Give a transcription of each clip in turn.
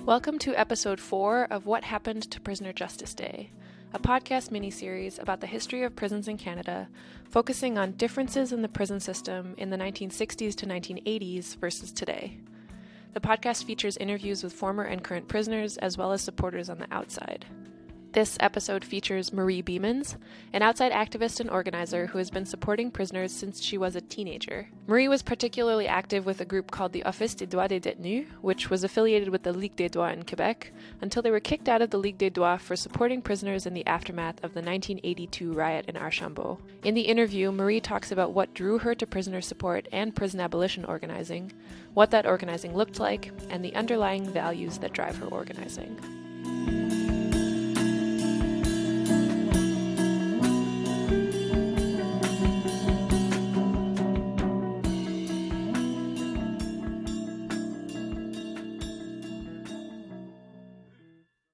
Welcome to episode 4 of What Happened to Prisoner Justice Day, a podcast miniseries about the history of prisons in Canada, focusing on differences in the prison system in the 1960s to 1980s versus today. The podcast features interviews with former and current prisoners, as well as supporters on the outside. This episode features Marie Biemans, an outside activist and organizer who has been supporting prisoners since she was a teenager. Marie was particularly active with a group called the Office des droits des détenus, which was affiliated with the Ligue des droits in Quebec, until they were kicked out of the Ligue des droits for supporting prisoners in the aftermath of the 1982 riot in Archambault. In the interview, Marie talks about what drew her to prisoner support and prison abolition organizing, what that organizing looked like, and the underlying values that drive her organizing.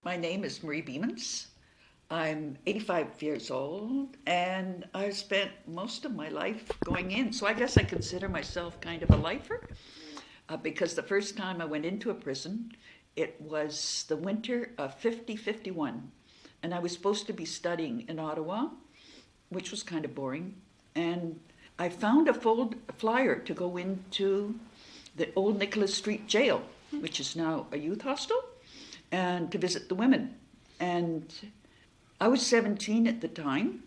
My name is Marie Biemans. I'm 85 years old, and I've spent most of my life going in. So I guess I consider myself kind of a lifer, because the first time I went into a prison, it was the winter of 50-51, and I was supposed to be studying in Ottawa, which was kind of boring. And I found a flyer to go into the old Nicholas Street Jail, which is now a youth hostel, and to visit the women. And I was 17 at the time.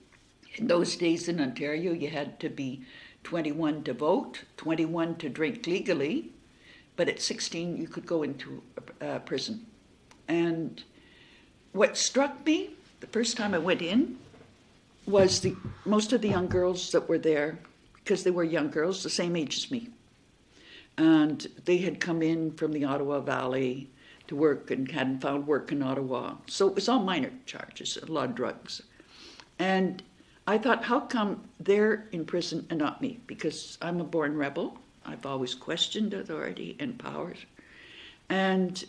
In those days in Ontario, you had to be 21 to vote, 21 to drink legally, but at 16 you could go into prison. And what struck me the first time I went in was most of the young girls that were there, because they were young girls, the same age as me. And they had come in from the Ottawa Valley to work and hadn't found work in Ottawa. So it was all minor charges, a lot of drugs. And I thought, how come they're in prison and not me? Because I'm a born rebel. I've always questioned authority and powers. And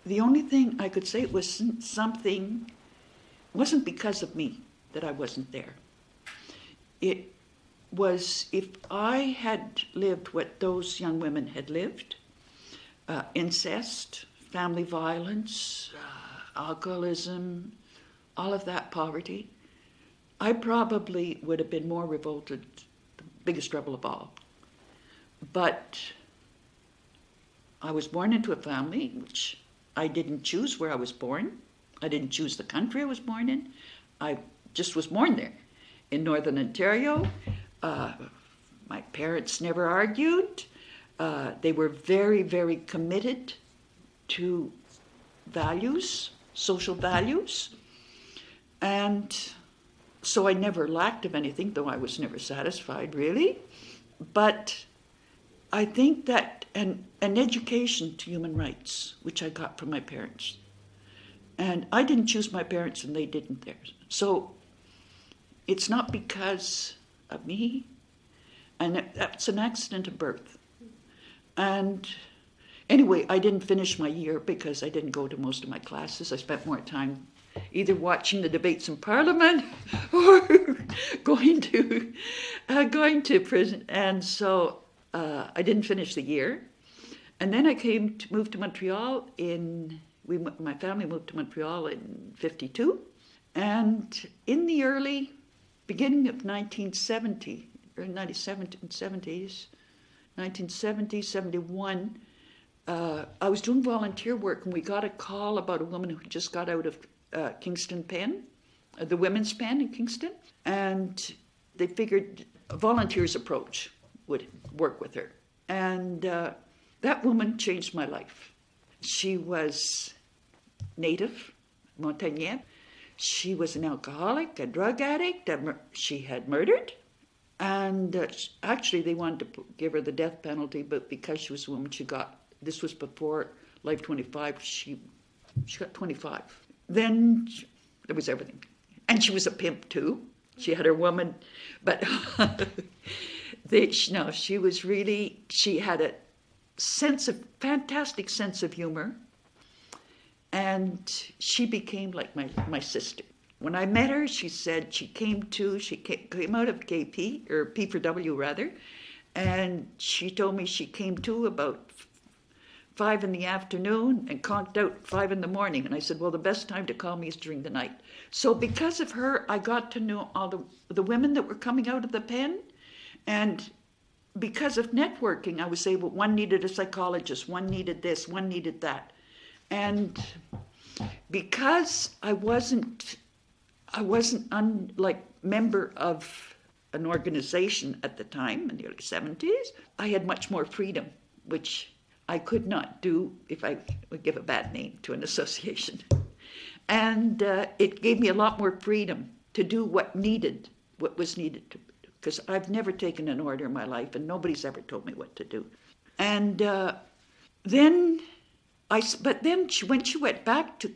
the only thing I could say wasn't because of me that I wasn't there. It was if I had lived what those young women had lived, incest, family violence, alcoholism, all of that poverty, I probably would have been more revolted, the biggest rebel of all. But I was born into a family which I didn't choose where I was born. I didn't choose the country I was born in. I just was born there in Northern Ontario. My parents never argued. They were very, very committed to values, social values. And so I never lacked of anything, though I was never satisfied, really. But I think that an education to human rights, which I got from my parents. And I didn't choose my parents and they didn't theirs. So it's not because of me. And that's an accident of birth. And anyway, I didn't finish my year because I didn't go to most of my classes. I spent more time either watching the debates in Parliament or going to prison. And so I didn't finish the year. And then I moved to Montreal my family moved to Montreal in 52. And in the early beginning of 1970, or 1970s, 1970, 71, I was doing volunteer work, and we got a call about a woman who just got out of Kingston Pen, the women's pen in Kingston, and they figured a volunteer's approach would work with her. And that woman changed my life. She was native, Montagnais. She was an alcoholic, a drug addict. She had murdered. And actually, they wanted to give her the death penalty, but because she was a woman, this was before Life 25, she got 25. Then there was everything. And she was a pimp, too. She had her woman, but she had a fantastic sense of humor, and she became like my sister. When I met her, she said she came out of KP, or P4W rather, and she told me she came to about 5 in the afternoon and conked out at 5 in the morning. And I said, well, the best time to call me is during the night. So because of her, I got to know all the women that were coming out of the pen. And because of networking, I was able, one needed a psychologist, one needed this, one needed that. And because I wasn't like member of an organization at the time in the early 70s, I had much more freedom, which I could not do if I would give a bad name to an association. And it gave me a lot more freedom to do what was needed, because I've never taken an order in my life and nobody's ever told me what to do. And when she went back to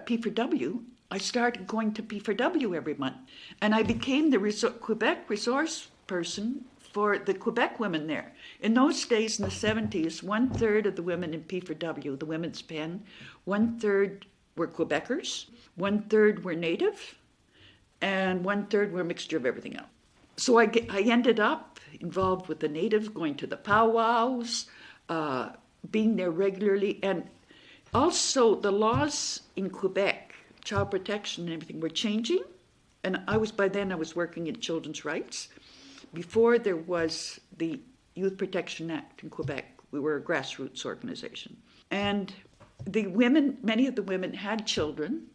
P4W, I started going to P4W every month. And I became the Quebec resource person for the Quebec women there. In those days, in the 70s, 1/3 of the women in P4W, the women's pen, 1/3 were Quebecers, 1/3 were Native, and 1/3 were a mixture of everything else. So I ended up involved with the Natives, going to the powwows, being there regularly. And also the laws in Quebec, child protection and everything, were changing. And by then I was working in children's rights. Before there was the Youth Protection Act in Quebec, we were a grassroots organization. And many of the women had children,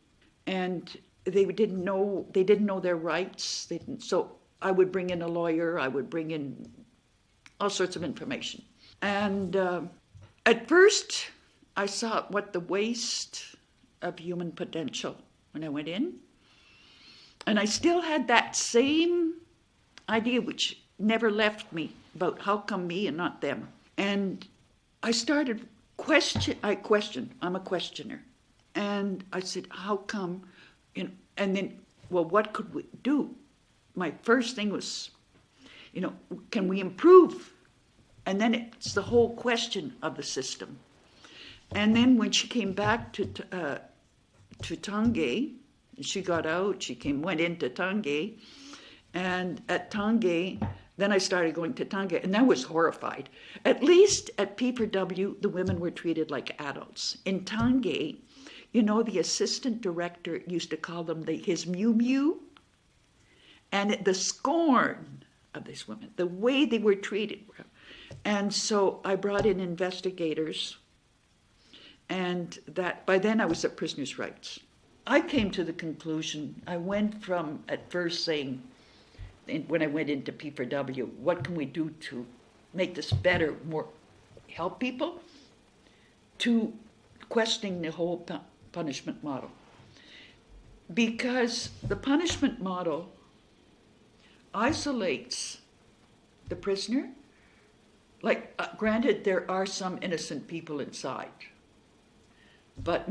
and they didn't know their rights. So I would bring in a lawyer, I would bring in all sorts of information. And at first, I saw what the waste of human potential when I went in. And I still had that same idea, which never left me, about how come me and not them. And I started I'm a questioner. And I said, how come, and then, well, what could we do? My first thing was, can we improve? And then it's the whole question of the system. And then when she came back to Tanguay, she got out, went into Tanguay, and at Tanguay, then I started going to Tanguay, and I was horrified. At least at P4W, the women were treated like adults. In Tanguay, the assistant director used to call them his mew-mew, and the scorn of these women, the way they were treated. And so I brought in investigators, and by then I was at Prisoners' Rights. I came to the conclusion, I went from at first saying, when I went into P4W, what can we do to make this better, more help people, to questioning the whole punishment model. Because the punishment model isolates the prisoner. Granted, there are some innocent people inside, but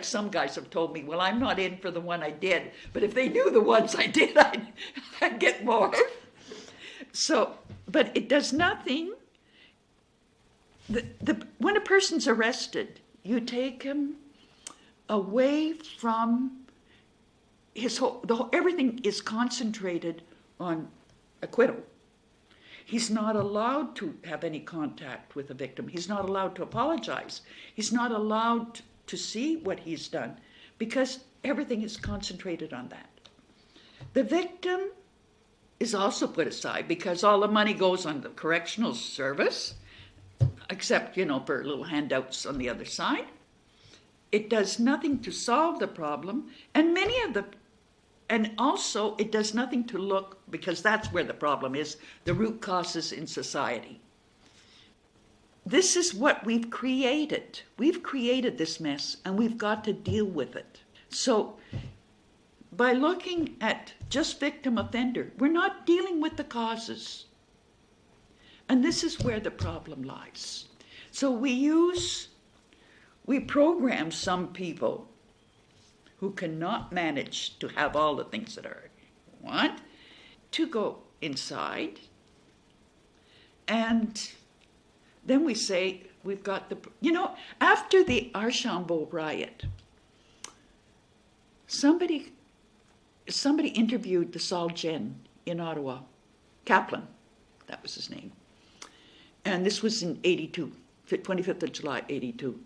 some guys have told me, well, I'm not in for the one I did, but if they knew the ones I did, I'd get more. So, but it does nothing. When a person's arrested, you take him away from everything is concentrated on acquittal. He's not allowed to have any contact with the victim. He's not allowed to apologize. He's not allowed to see what he's done, because everything is concentrated on that. The victim is also put aside because all the money goes on the correctional service, except, for little handouts on the other side. It does nothing to solve the problem, and also it does nothing to look, because that's where the problem is, the root causes in society. This is what we've created. We've created this mess, and we've got to deal with it. So by looking at just victim offender, we're not dealing with the causes. And this is where the problem lies. So we program some people who cannot manage to have all the things that are want to go inside, and then we say we've got after the Archambault riot, somebody interviewed the Sol Gen in Ottawa, Kaplan, that was his name, and this was in 82. 25th of July, 82.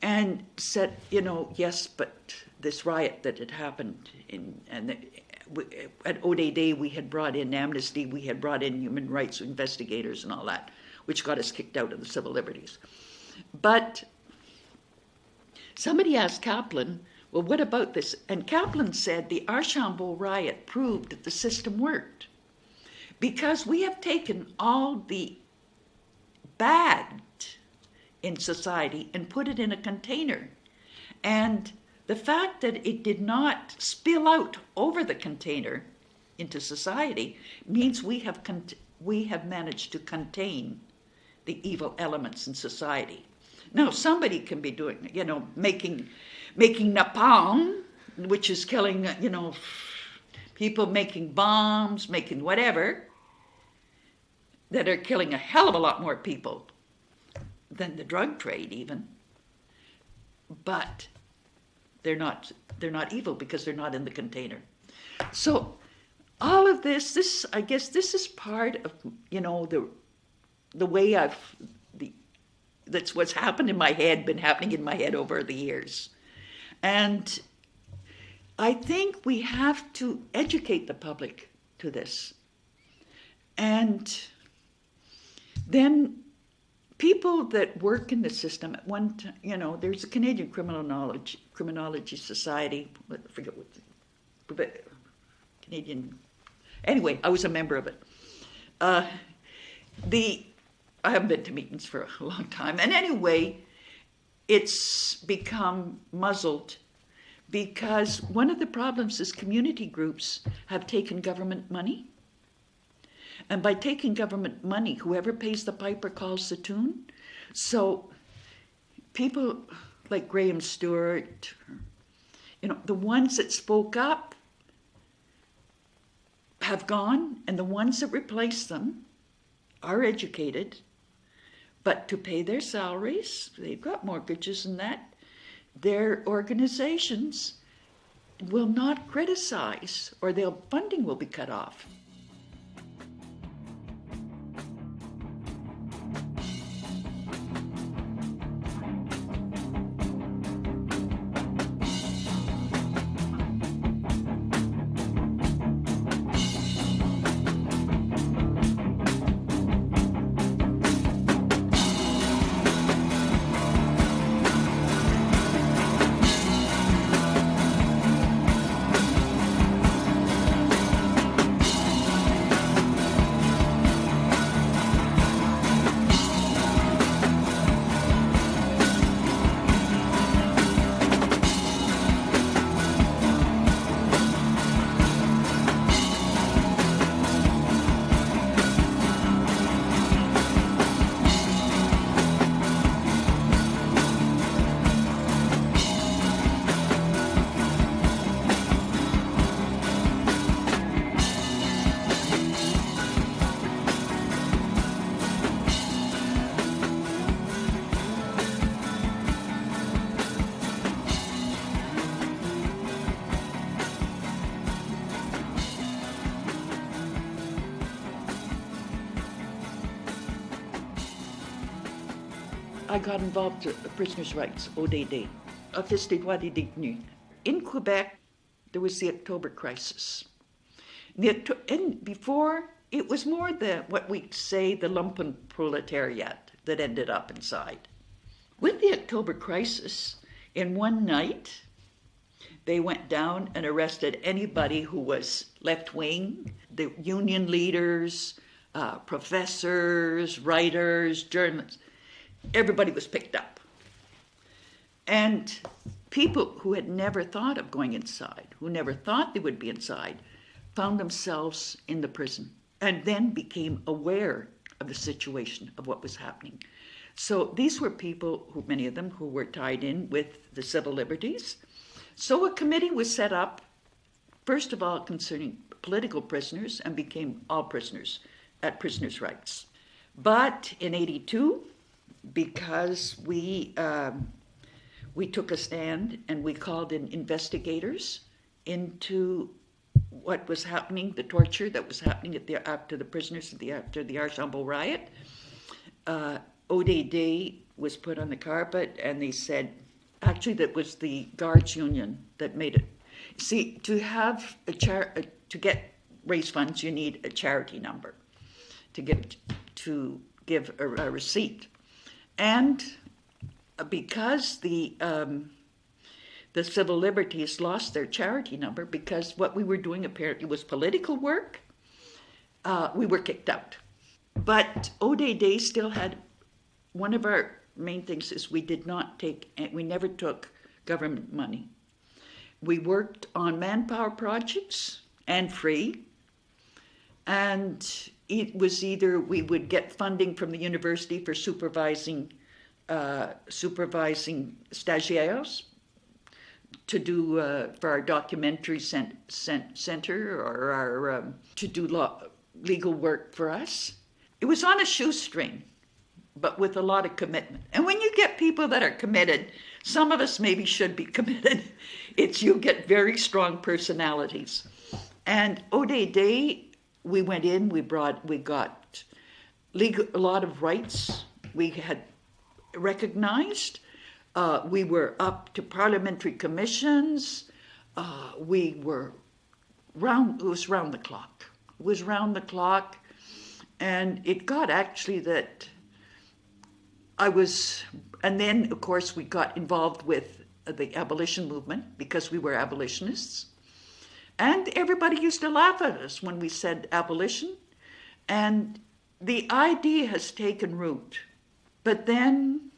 And said, yes, but this riot that had happened at ODD, we had brought in Amnesty, we had brought in human rights investigators and all that, which got us kicked out of the civil liberties. But somebody asked Kaplan, well, what about this? And Kaplan said the Archambault riot proved that the system worked because we have taken all the bad in society and put it in a container. And the fact that it did not spill out over the container into society means we have managed to contain the evil elements in society. Now, somebody can be doing, making napalm, which is killing, people, making bombs, making whatever, that are killing a hell of a lot more people than the drug trade even. But they're not evil because they're not in the container. So all of this I guess this is part of, the way that's what's happened in my head, been happening in my head over the years. And I think we have to educate the public to this. And then people that work in the system at one time, there's a Canadian Criminology Society, I forget what, Canadian, anyway, I was a member of it. I haven't been to meetings for a long time. And anyway, it's become muzzled because one of the problems is community groups have taken government money. And by taking government money, whoever pays the piper calls the tune. So people like Graham Stewart, the ones that spoke up have gone, and the ones that replace them are educated, but to pay their salaries, they've got mortgages and that, their organizations will not criticize, or their funding will be cut off. I got involved in prisoners' rights, ODD, Office des droits des détenus. In Quebec, there was the October crisis. And before, it was more what we say the lumpen proletariat that ended up inside. With the October crisis, in one night, they went down and arrested anybody who was left-wing, the union leaders, professors, writers, journalists. Everybody was picked up. And people who had never thought of going inside, who never thought they would be inside, found themselves in the prison and then became aware of the situation of what was happening. So these were people, many of them, who were tied in with the civil liberties. So a committee was set up, first of all concerning political prisoners, and became all prisoners at prisoners' rights. But in 82, because we took a stand and we called in investigators into what was happening, the torture that was happening after the prisoners, after the Archambault riot, O-Day Day was put on the carpet, and they said, actually that was the guards union that made it. See, to have to get raise funds, you need a charity number to give a receipt, and because the civil liberties lost their charity number because what we were doing apparently was political work, we were kicked out. But O-Day Day still had, one of our main things is we never took government money. We worked on manpower projects and free, and it was either we would get funding from the university for supervising stagiaires to do for our documentary center or our to do legal work for us. It was on a shoestring, but with a lot of commitment. And when you get people that are committed, some of us maybe should be committed. You get very strong personalities. And O-Day Day, we went in, we got a lot of rights. We had recognized. We were up to parliamentary commissions. We were it was round the clock. It was round the clock. And it got actually that and then of course we got involved with the abolition movement because we were abolitionists. And everybody used to laugh at us when we said abolition. And the idea has taken root. But then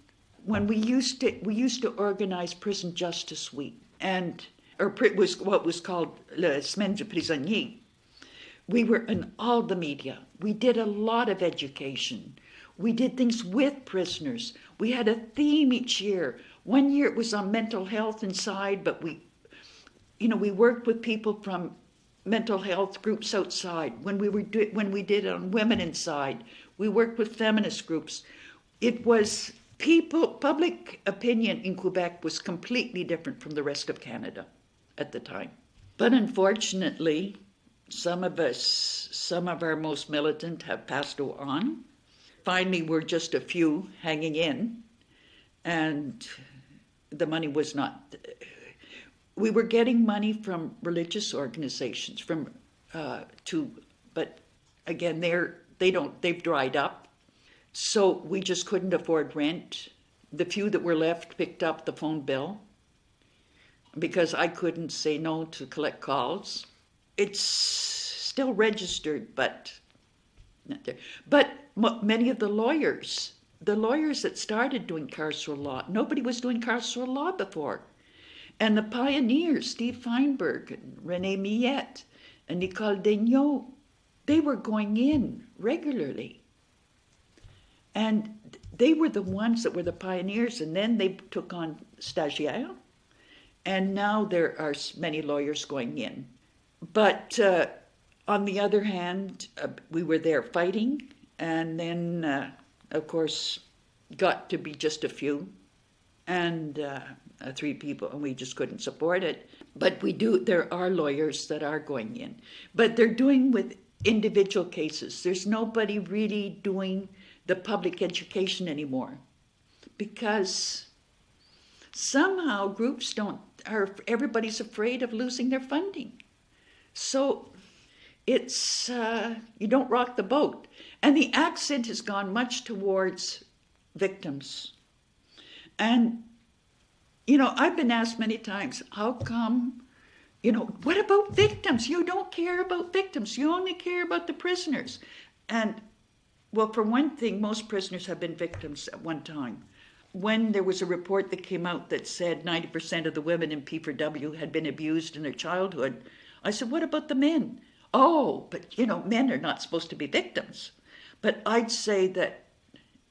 when we used to organize Prison Justice Week, it was what was called La Semaine du Prisonnier. We were in all the media. We did a lot of education. We did things with prisoners. We had a theme each year. One year it was on mental health inside, but we worked with people from mental health groups outside. When we did it on women inside, we worked with feminist groups. It was public opinion in Quebec was completely different from the rest of Canada at the time. But unfortunately, some of our most militant have passed on. Finally, we're just a few hanging in, and the money was not. We were getting money from religious organizations, but again, they've dried up. So we just couldn't afford rent. The few that were left picked up the phone bill because I couldn't say no to collect calls. It's still registered, but not there. But many of the lawyers that started doing carceral law, nobody was doing carceral law before. And the pioneers, Steve Feinberg and René Millet and Nicole Daigneault, they were going in regularly. And they were the ones that were the pioneers, and then they took on stagiaires, and now there are many lawyers going in. But on the other hand, we were there fighting, and then, of course, got to be just a few, and 3 people, and we just couldn't support it. But there are lawyers that are going in. But they're doing with individual cases. There's nobody really doing the public education anymore, because somehow everybody's afraid of losing their funding. So it's, you don't rock the boat. And the accent has gone much towards victims. And, I've been asked many times, how come, what about victims? You don't care about victims. You only care about the prisoners. And well, for one thing, most prisoners have been victims at one time. When there was a report that came out that said 90% of the women in P4W had been abused in their childhood, I said, what about the men? Oh, but, men are not supposed to be victims. But I'd say that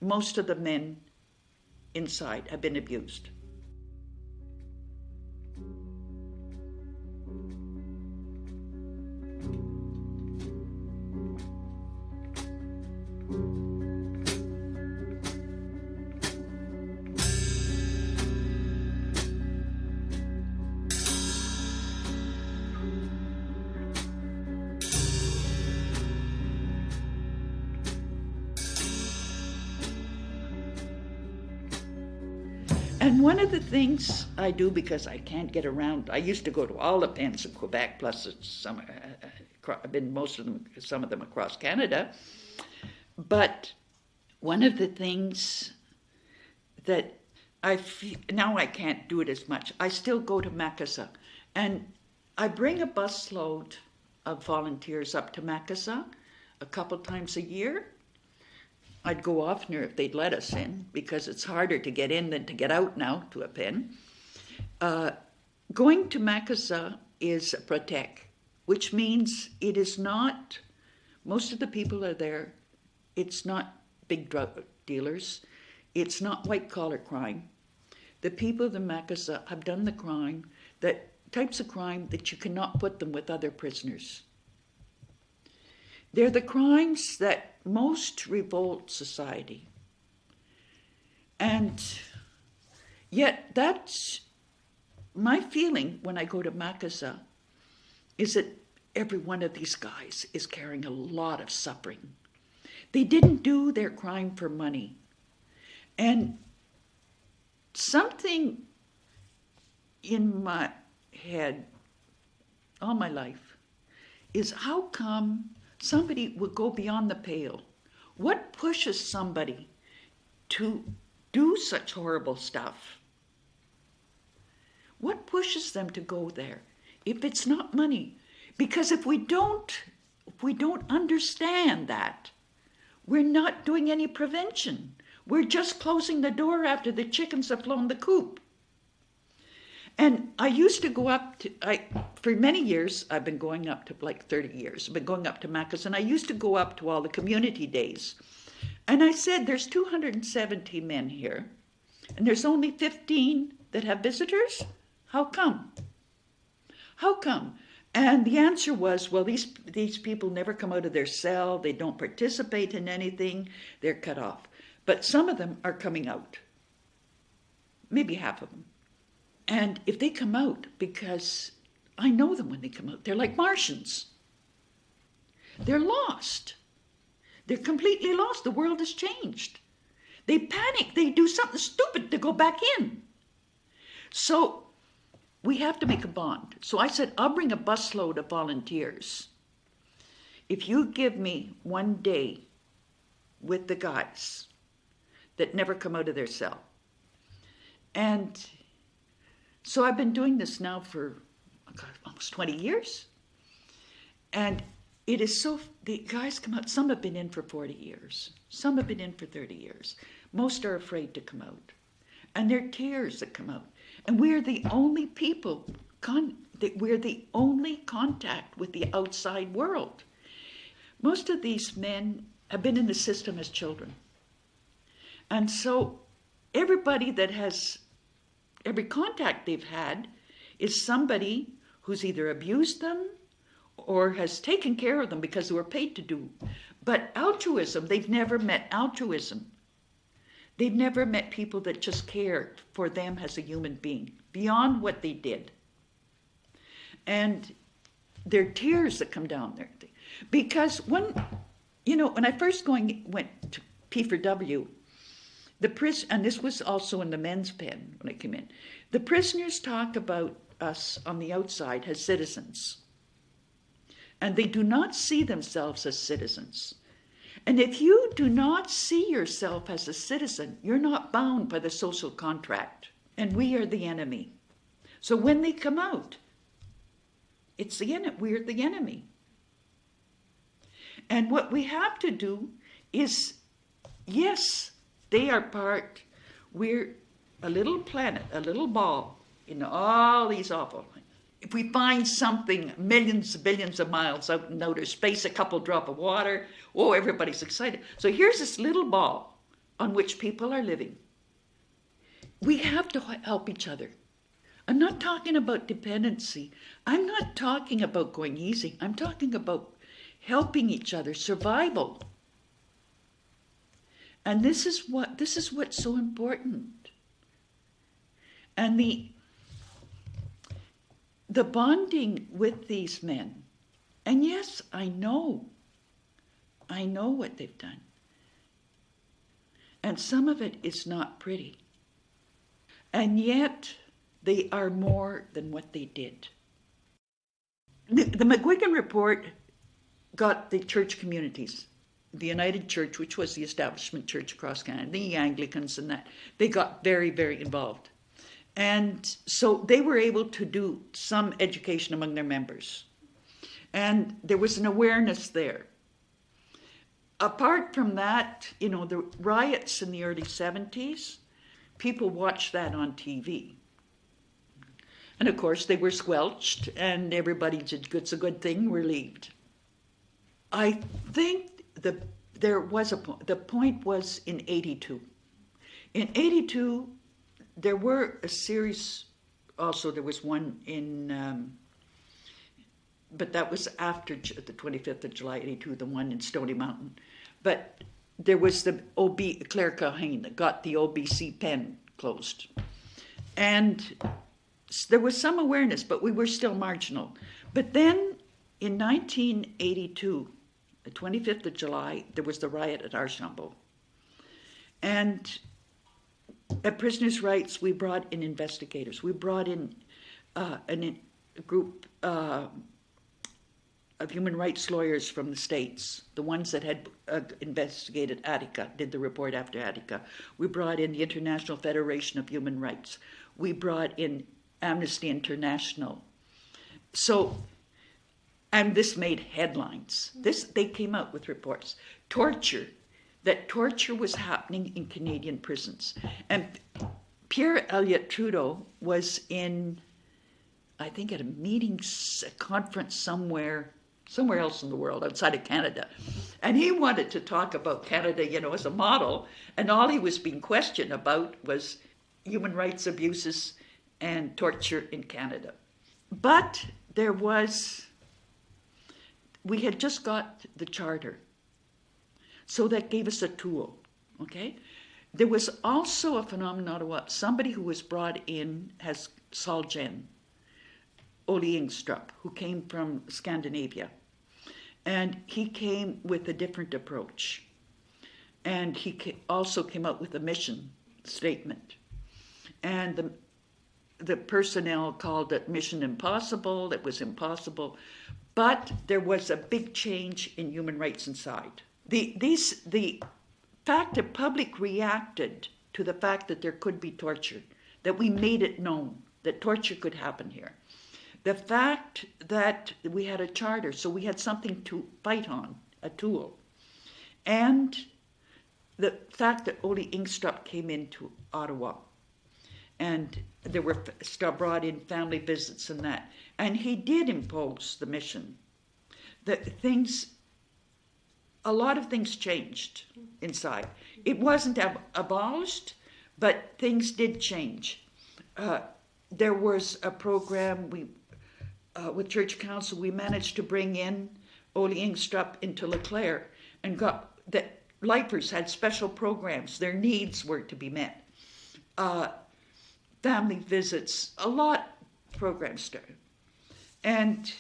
most of the men inside have been abused. And one of the things I do, because I can't get around, I used to go to all the pens in Quebec, plus some, I've been some of them across Canada. But one of the things that I feel, now I can't do it as much, I still go to Macassa, and I bring a busload of volunteers up to Macassa a couple times a year. I'd go oftener if they'd let us in, because it's harder to get in than to get out now to a pen. Going to Macassa is a protect, which means it is not, most of the people are there, it's not big drug dealers, it's not white-collar crime. The people of Macassa have done the crime, that types of crime that you cannot put them with other prisoners. They're the crimes that most revolt society. And yet that's my feeling when I go to Macassa, is that every one of these guys is carrying a lot of suffering. They didn't do their crime for money. And something in my head all my life is, how come somebody would go beyond the pale? What pushes somebody to do such horrible stuff? What pushes them to go there if it's not money? Because if we don't understand that, we're not doing any prevention. We're just closing the door after the chickens have flown the coop. And I used to go up to, for many years, I've been going up to, like 30 years, I've been going up to Macassa, and I used to go up to all the community days. And I said, there's 270 men here, and there's only 15 that have visitors? How come? How come? And the answer was, well, these people never come out of their cell, they don't participate in anything, they're cut off. But some of them are coming out, maybe half of them. And if they come out, because I know them when they come out, they're like Martians. They're lost. They're completely lost. The world has changed. They panic. They do something stupid to go back in. So we have to make a bond. So I said, I'll bring a busload of volunteers if you give me one day with the guys that never come out of their cell. And so I've been doing this now for almost 20 years. And it is so, the guys come out, some have been in for 40 years. Some have been in for 30 years. Most are afraid to come out. And they're tears that come out. And we're the only people, we're the only contact with the outside world. Most of these men have been in the system as children. And so everybody that has, every contact they've had is somebody who's either abused them or has taken care of them because they were paid to do. But altruism, they've never met altruism. They've never met people that just cared for them as a human being, beyond what they did. And there are tears that come down there. Because when I first went to P4W, and this was also in the men's pen when I came in, the prisoners talk about us on the outside as citizens. And they do not see themselves as citizens. And if you do not see yourself as a citizen, you're not bound by the social contract. And we are the enemy. So when they come out, we're the enemy. And what we have to do is, yes, they are part, we're a little planet, a little ball in all these awful. If we find something millions, billions of miles out in outer space, a couple drop of water, everybody's excited. So here's this little ball on which people are living. We have to help each other. I'm not talking about dependency. I'm not talking about going easy. I'm talking about helping each other, survival. And this is what's so important. And the bonding with these men, and yes, I know what they've done. And some of it is not pretty. And yet, they are more than what they did. The McGuigan Report got the church communities, the United Church, which was the establishment church across Canada, the Anglicans and that, they got very, very involved. And so they were able to do some education among their members. And there was an awareness there. Apart from that, you know, the riots in the early 70s, people watched that on TV. And of course, they were squelched, and everybody said, it's a good thing, relieved. I think there was a point. The point was in 82. In 82, there were a series, also there was one in, but that was after the 25th of July, 82, the one in Stony Mountain. But there was the Claire Culhane that got the OBC pen closed. And there was some awareness, but we were still marginal. But then in 1982, the 25th of July, there was the riot at Archambault. And at Prisoners' Rights, we brought in investigators. We brought in a group of human rights lawyers from the States, the ones that had investigated Attica, did the report after Attica. We brought in the International Federation of Human Rights. We brought in Amnesty International. So, and this made headlines. They came out with reports. That torture was happening in Canadian prisons. And Pierre Elliott Trudeau was in, I think, at a conference somewhere else in the world, outside of Canada. And he wanted to talk about Canada, you know, as a model. And all he was being questioned about was human rights abuses and torture in Canada. But we had just got the charter. So that gave us a tool, okay? There was also a phenomenon of somebody who was brought in as Sol Gen, Ole Ingstrup, who came from Scandinavia. And he came with a different approach. And he also came out with a mission statement. And the personnel called it Mission Impossible. It was impossible. But there was a big change in human rights inside. The fact that public reacted to the fact that there could be torture, that we made it known that torture could happen here. The fact that we had a charter, so we had something to fight on, a tool. And the fact that Ole Ingstrup came into Ottawa, and there were brought in family visits and that. And he did impose the mission. A lot of things changed inside. It wasn't abolished, but things did change. There was a program with Church Council. We managed to bring in Ole Ingstrup into Leclerc and got that lifers had special programs. Their needs were to be met. Family visits, a lot of programs started. And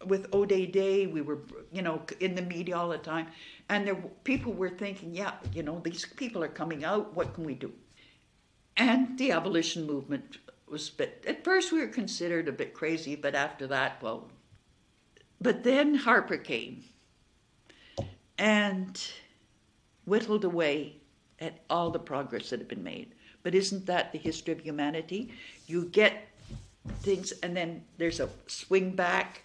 with O-Day Day, we were, you know, in the media all the time. And people were thinking, yeah, you know, these people are coming out, what can we do? And the abolition movement was at first we were considered a bit crazy, but after that, well. But then Harper came and whittled away at all the progress that had been made. But isn't that the history of humanity? You get things, and then there's a swing back,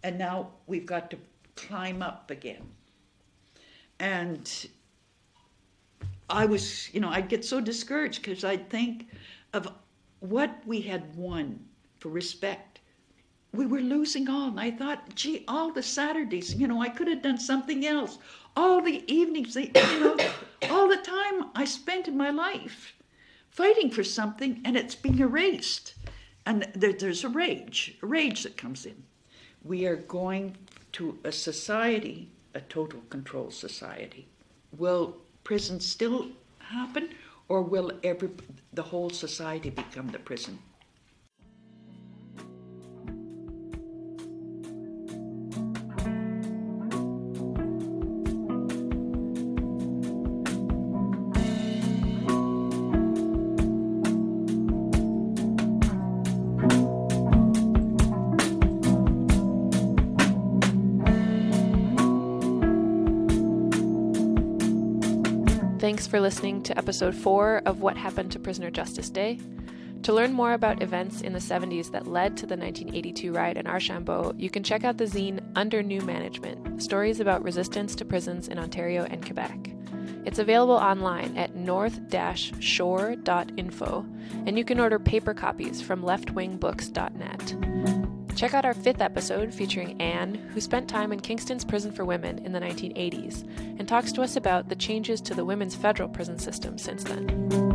and now we've got to climb up again. And I'd get so discouraged because I'd think of what we had won for respect. We were losing all, and I thought, gee, all the Saturdays, you know, I could have done something else. All the evenings, you know, all the time I spent in my life fighting for something, and it's being erased. And there's a rage that comes in. We are going to a society, a total control society. Will prison still happen, or will the whole society become the prison? Thanks for listening to episode 4 of What Happened to Prisoner Justice Day. To learn more about events in the 70s that led to the 1982 riot in Archambault, you can check out the zine Under New Management, stories about resistance to prisons in Ontario and Quebec. It's available online at north-shore.info, and you can order paper copies from leftwingbooks.net. Check out our 5th episode featuring Anne, who spent time in Kingston's Prison for Women in the 1980s, and talks to us about the changes to the women's federal prison system since then.